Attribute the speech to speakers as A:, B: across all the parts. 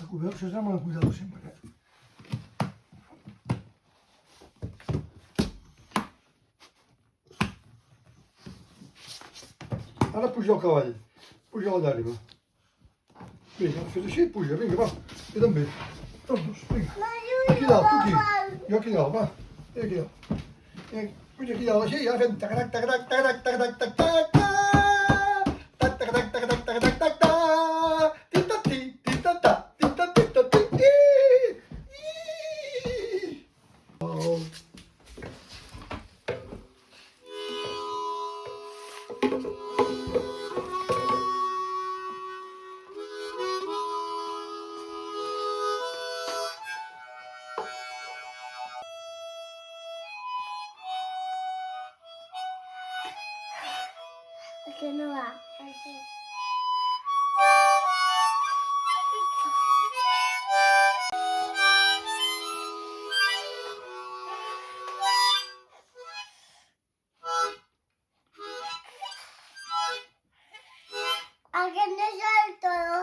A: Això que ho veus, això amb el cuidado sempre, Ara puja el cavall, puja la llàgrima. Vinga, fes així, puja, vinga, va. Jo també. Tots dos, vinga. Aquí dalt, tu aquí. Jo aquí dalt, va. Vinga, aquí dalt. Puja aquí dalt, així, ja fem tac-tac, tac-tac, tac-tac, tac-tac, tac-tac, tac-tac, tac-tac, tac-tac, tac-tac, tac-tac, tita-ti, tita-ta, tita-tita-ti,
B: Aquí no va. Aquí. Aquí no sale todo.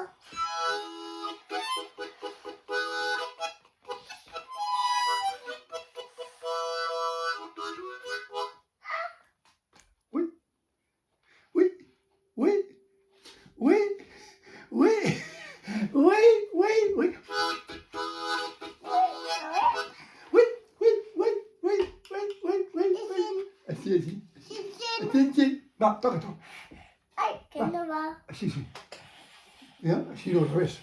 A: Uy, uy, uy, uy, uy, uy, uy, uy. Així, així. Així. Va, toca tu.
B: Ay, que no va.
A: Així, sí. Ja, així no, al revés.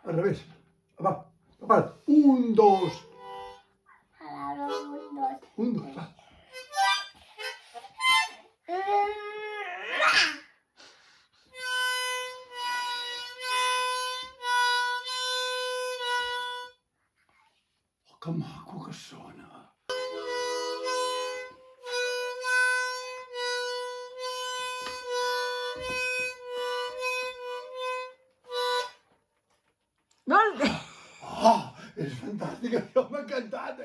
A: Al revés. Va, prepara't. 1, 2.
B: Ahora un, dos.
A: 1, 2, va. Oh, que maco que sona.
C: Molt bé.
A: Oh, és fantàstic, això m'ha encantat,